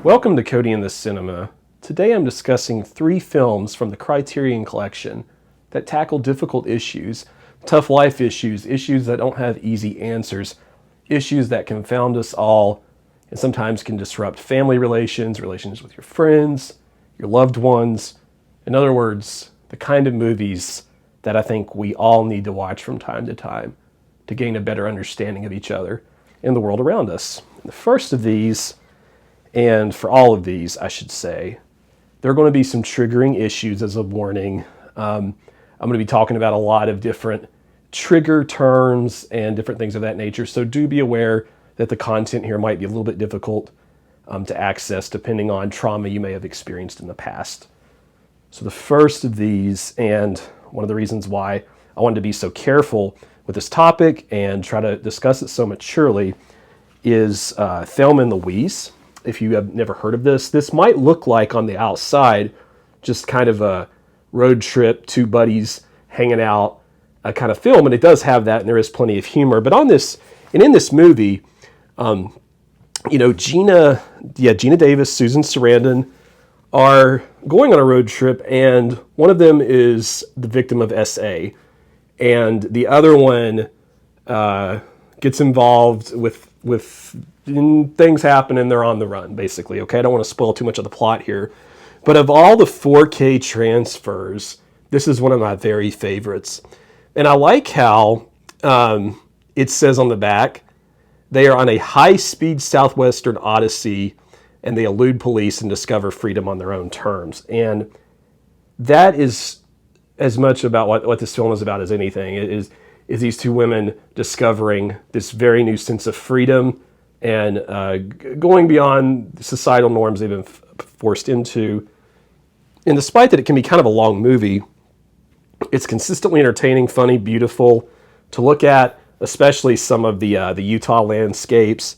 Welcome to Cody and the Cinema. Today I'm discussing 3 films from the Criterion Collection that tackle difficult issues, tough life issues, issues that don't have easy answers, issues that confound us all and sometimes can disrupt family relations, relations with your friends, your loved ones. In other words, the kind of movies that I think we all need to watch from time to time to gain a better understanding of each other and the world around us. The first of these, and for all of these, I should say, there are going to be some triggering issues as a warning. I'm going to be talking about a lot of different trigger terms and different things of that nature, so do be aware that the content here might be a little bit difficult to access depending on trauma you may have experienced in the past. So the first of these, and one of the reasons why I wanted to be so careful with this topic and try to discuss it so maturely, is Thelma and Louise. If you have never heard of this might look like on the outside just kind of a road trip, 2 buddies hanging out kind of film, and it does have that, and there is plenty of humor. But on this, and in this movie, Gina Davis, Susan Sarandon are going on a road trip, and one of them is the victim of SA, and the other one gets involved with things happen and they're on the run, basically. Okay, I don't want to spoil too much of the plot here, but of all the 4K transfers, this is one of my very favorites. And I like how it says on the back, they are on a high-speed southwestern odyssey and they elude police and discover freedom on their own terms. And that is as much about what this film is about as anything. It is these 2 women discovering this very new sense of freedom and going beyond societal norms they've been forced into. And despite that it can be kind of a long movie, it's consistently entertaining, funny, beautiful to look at, especially some of the Utah landscapes.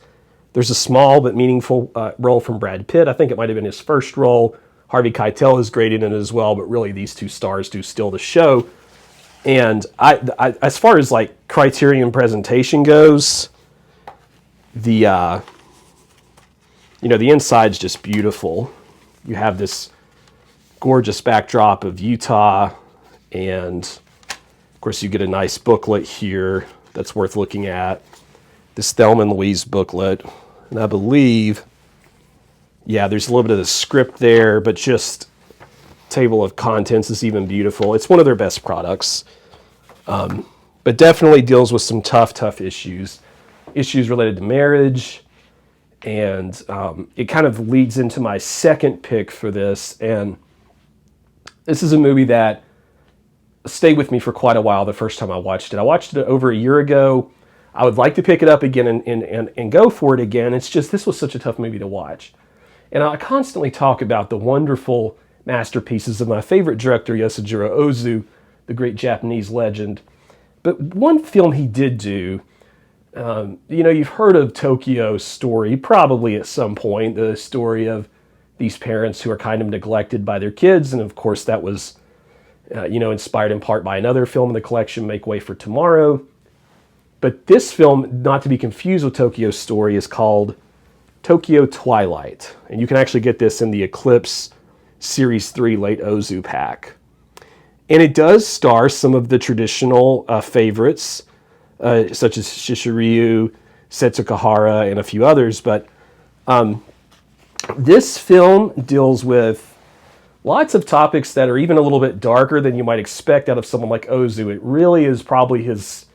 There's a small but meaningful role from Brad Pitt. I think it might have been his first role. Harvey Keitel is great in it as well, but really these 2 stars do steal the show. And I as far as like Criterion presentation goes, the inside's just beautiful. You have this gorgeous backdrop of Utah, and of course you get a nice booklet here that's worth looking at. This Thelma and Louise booklet, and I believe, there's a little bit of the script there, but just table of contents is even beautiful. It's one of their best products, but definitely deals with some tough issues related to marriage, and it kind of leads into my second pick for this. And this is a movie that stayed with me for quite a while the first time I watched it. I watched it over a year ago. I would like to pick it up again and go for it again. It's just, this was such a tough movie to watch. And I constantly talk about the wonderful masterpieces of my favorite director, Yasujiro Ozu, the great Japanese legend. But one film he did do, you've heard of Tokyo Story, probably at some point, the story of these parents who are kind of neglected by their kids. And of course that was, inspired in part by another film in the collection, Make Way for Tomorrow. But this film, not to be confused with Tokyo Story, is called Tokyo Twilight. And you can actually get this in the Eclipse Series 3 Late Ozu pack. And it does star some of the traditional favorites, such as Shishiru, Setsukahara, and a few others. But this film deals with lots of topics that are even a little bit darker than you might expect out of someone like Ozu. It really is probably his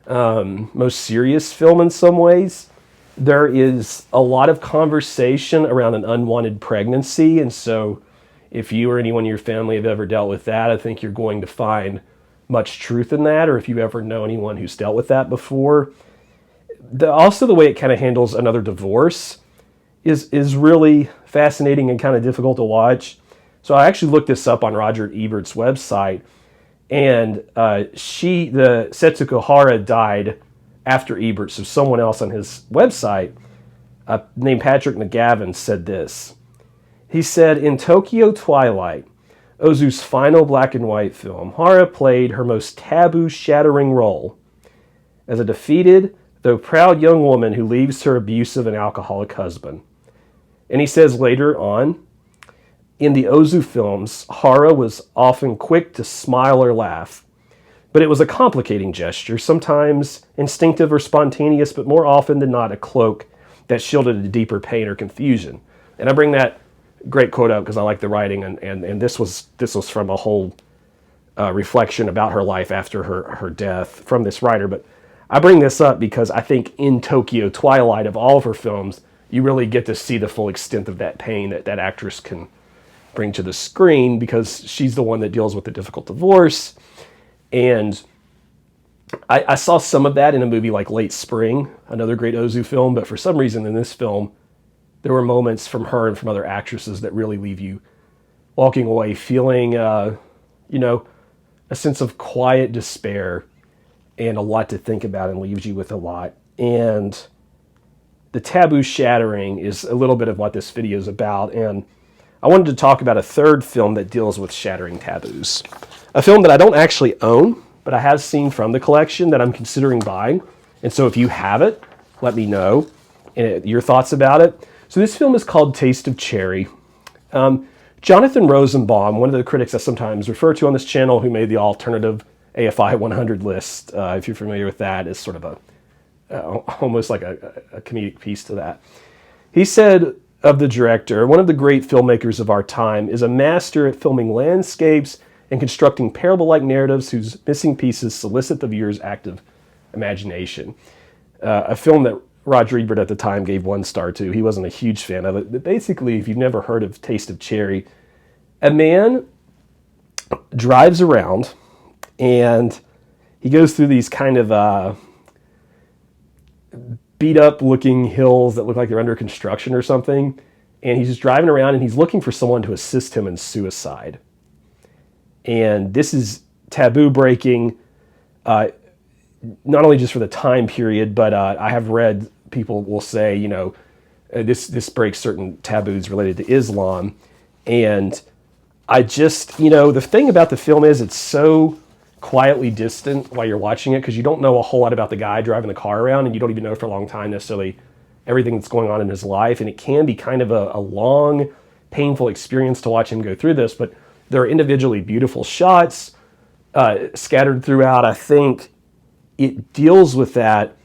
most serious film in some ways. There is a lot of conversation around an unwanted pregnancy, and so if you or anyone in your family have ever dealt with that, I think you're going to find much truth in that, or if you ever know anyone who's dealt with that before. Also, the way it kind of handles another divorce is really fascinating and kind of difficult to watch. So I actually looked this up on Roger Ebert's website, and the Setsuko Hara died after Ebert, so someone else on his website named Patrick McGavin said this. He said, in Tokyo Twilight, Ozu's final black and white film, Hara played her most taboo-shattering role as a defeated, though proud young woman who leaves her abusive and alcoholic husband. And he says later on, in the Ozu films, Hara was often quick to smile or laugh, but it was a complicating gesture, sometimes instinctive or spontaneous, but more often than not a cloak that shielded a deeper pain or confusion. And I bring that great quote up because I like the writing, and this was from a whole reflection about her life after her death from this writer. But I bring this up because I think in Tokyo Twilight, of all of her films, you really get to see the full extent of that pain that actress can bring to the screen, because she's the one that deals with the difficult divorce. And I saw some of that in a movie like Late Spring, another great Ozu film, but for some reason in this film, there were moments from her and from other actresses that really leave you walking away feeling, a sense of quiet despair and a lot to think about, and leaves you with a lot. And the taboo shattering is a little bit of what this video is about. And I wanted to talk about a third film that deals with shattering taboos. A film that I don't actually own, but I have seen from the collection that I'm considering buying. And so if you have it, let me know your thoughts about it. So this film is called Taste of Cherry. Jonathan Rosenbaum, one of the critics I sometimes refer to on this channel, who made the alternative AFI 100 list, if you're familiar with that, is sort of almost like a comedic piece to that. He said of the director, one of the great filmmakers of our time is a master at filming landscapes and constructing parable-like narratives whose missing pieces solicit the viewer's active imagination. A film that Roger Ebert at the time gave 1 star to. He wasn't a huge fan of it. But basically, if you've never heard of Taste of Cherry, a man drives around and he goes through these kind of beat-up looking hills that look like they're under construction or something. And he's just driving around and he's looking for someone to assist him in suicide. And this is taboo breaking, not only just for the time period, but I have read people will say, this breaks certain taboos related to Islam. And I just, the thing about the film is it's so quietly distant while you're watching it, because you don't know a whole lot about the guy driving the car around, and you don't even know for a long time necessarily everything that's going on in his life. And it can be kind of a long, painful experience to watch him go through this, but there are individually beautiful shots scattered throughout. I think it deals with that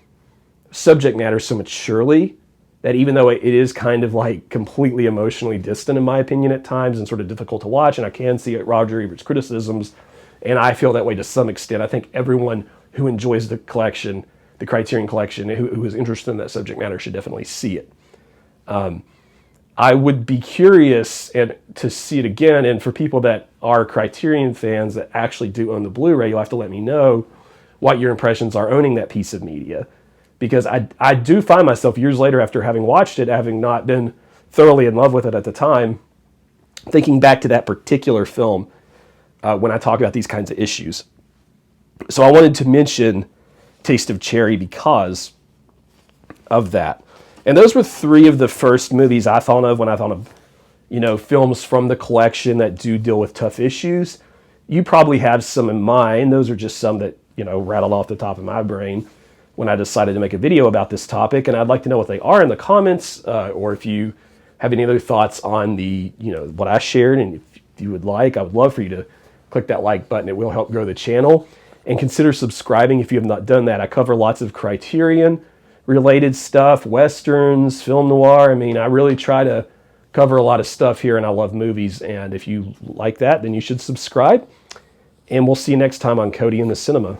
subject matter so maturely that even though it is kind of like completely emotionally distant, in my opinion, at times, and sort of difficult to watch, and I can see Roger Ebert's criticisms, and I feel that way to some extent. I think everyone who enjoys the collection, the Criterion Collection, who is interested in that subject matter should definitely see it. I would be curious to see it again, and for people that are Criterion fans that actually do own the Blu-ray, you'll have to let me know what your impressions are owning that piece of media. Because I do find myself years later, after having watched it, having not been thoroughly in love with it at the time, thinking back to that particular film when I talk about these kinds of issues. So I wanted to mention Taste of Cherry because of that. And those were 3 of the first movies I thought of when I thought of, films from the collection that do deal with tough issues. You probably have some in mind. Those are just some that, rattled off the top of my brain when I decided to make a video about this topic. And I'd like to know what they are in the comments, or if you have any other thoughts on what I shared. And if you would like, I would love for you to click that like button. It will help grow the channel. And consider subscribing if you have not done that. I cover lots of Criterion related stuff, Westerns, film noir. I really try to cover a lot of stuff here, and I love movies. And if you like that, then you should subscribe. And we'll see you next time on Cody in the Cinema.